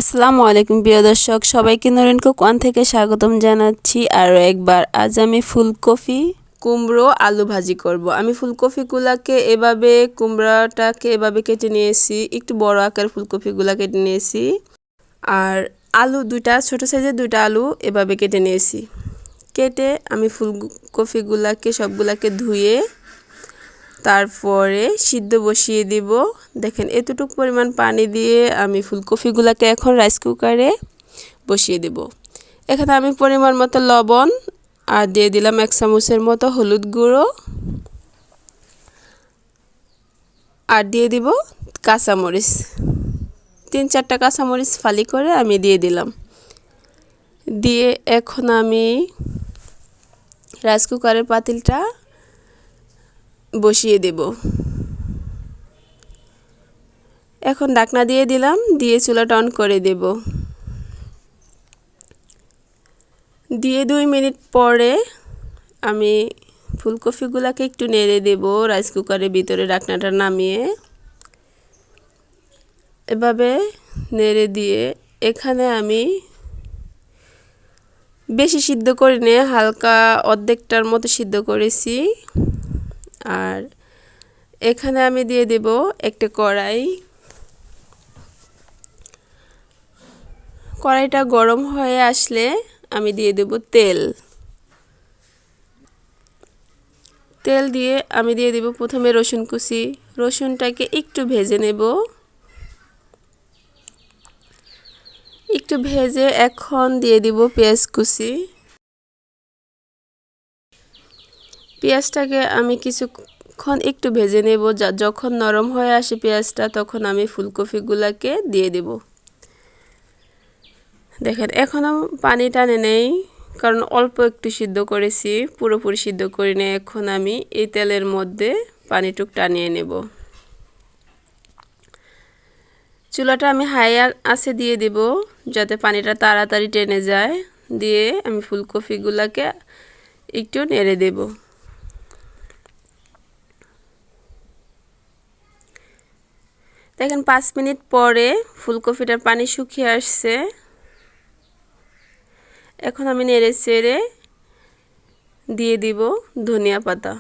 আসসালামু আলাইকুম প্রিয় দর্শক, সবাইকে নরেন কুক ওয়ান থেকে স্বাগতম জানাচ্ছি। আরও একবার আজ আমি ফুলকপি কুমড়ো আলু ভাজি করব। আমি ফুলকপিগুলোকে এভাবে কুমড়োটাকে এভাবে কেটে নিয়েছি, একটু বড় আকার ফুলকপিগুলো কেটে নিয়েছি। আর আলু দুইটা ছোট সাইজের দুইটা আলু এভাবে কেটে নিয়েছি। কেটে আমি ফুলকপিগুলোকে সবগুলোকে ধুয়ে তারপরে সিদ্ধ বসিয়ে দিব। দেখেন এতটুকু পরিমাণ পানি দিয়ে আমি ফুলকপিগুলোকে এখন রাইস কুকারে বসিয়ে দেব। এখানে আমি পরিমাণ মতো লবণ আর দিয়ে দিলাম 1 চামচের মতো হলুদ গুঁড়ো আর দিয়ে দিব কাঁচামরিচ, 3-4টা কাঁচামরিচ ফালি করে আমি দিয়ে দিলাম। দিয়ে এখন আমি রাইস কুকারের পাতিলটা বসিয়ে দেব। এখন ঢাকনা দিয়ে দিলাম, দিয়ে চুলাটা অন করে দেব। দিয়ে 2 মিনিট পরে আমি ফুলকপিগুলোকে একটু নেড়ে দেব রাইস কুকারের ভিতরে ঢাকনাটা নামিয়ে। এভাবে নেড়ে দিয়ে এখানে আমি বেশি সিদ্ধ করিনি, হালকা অর্ধেকটার মতো সিদ্ধ করেছি। আর এখানে আমি দিয়ে দেব একটা কড়াইটা গরম হয়ে আসলে আমি দিয়ে দেব তেল দিয়ে আমি দিয়ে দেব প্রথমে রসুন কুচি। রসুনটাকে একটু ভেজে নেব, একটু ভেজে এখন দিয়ে দিব পেঁয়াজ কুচি। পেঁয়াজটাকে আমি কিছুক্ষণ একটু ভেজে নেব, যখন নরম হয়ে আসে পেঁয়াজটা তখন আমি ফুলকপিগুলোকে দিয়ে দেব। দেখেন এখনও পানি টানে নেই, কারণ অল্প একটু সিদ্ধ করেছি, পুরোপুরি সিদ্ধ করি না। এখন আমি এই তেলের মধ্যে পানিটুক টানিয়ে নেব। চুলাটা আমি হাই আঁচে দিয়ে দেব যাতে পানিটা তাড়াতাড়ি টেনে যায়। দিয়ে আমি ফুলকপিগুলোকে একটু নেড়ে দেব। দেখেন 5 মিনিট পরে ফুলকপিটার পানি শুকিয়ে আসছে। এখন আমি নেড়ে চেড়ে দিয়ে দিব ধনিয়া পাতা।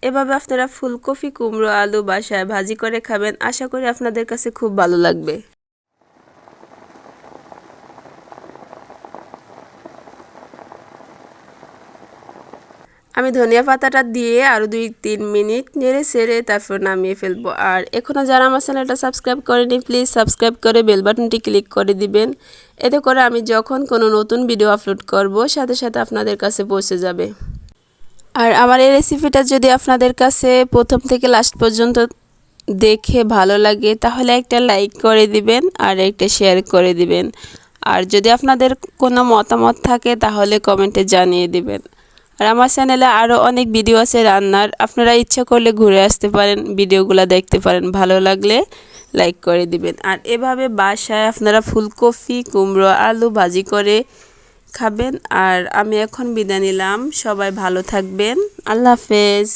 এভাবে আপনারা ফুলকপি কুমড়ো আলু বাসায় ভাজি করে খাবেন, আশা করি আপনাদের কাছে খুব ভালো লাগবে। আমি ধনিয়া পাতাটা দিয়ে আরও 2-3 মিনিট নেড়ে চেড়ে তারপর নামিয়ে ফেলবো। আর এখনও যারা আমার চ্যানেলটা সাবস্ক্রাইব করেনি প্লিজ সাবস্ক্রাইব করে বেল বাটনটি ক্লিক করে দিবেন। এতে করে আমি যখন কোনো নতুন ভিডিও আপলোড করব সাথে সাথে আপনাদের কাছে পৌঁছে যাবে। আর আমার এই রেসিপিটা যদি আপনাদের কাছে প্রথম থেকে লাস্ট পর্যন্ত দেখে ভালো লাগে তাহলে একটা লাইক করে দিবেন আর একটা শেয়ার করে দিবেন। আর যদি আপনাদের কোনো মতামত থাকে তাহলে কমেন্টে জানিয়ে দিবেন। আর আমার চ্যানেলে আরও অনেক ভিডিও আছে রান্নার, আপনারা ইচ্ছা করলে ঘুরে আসতে পারেন, ভিডিওগুলো দেখতে পারেন, ভালো লাগলে লাইক করে দিবেন। আর এভাবে বাসায় আপনারা ফুলকপি কুমড়ো আলু ভাজি করে খাবেন। আর আমি এখন বিদায় নিলাম, সবাই ভালো থাকবেন, আল্লাহ হাফেজ।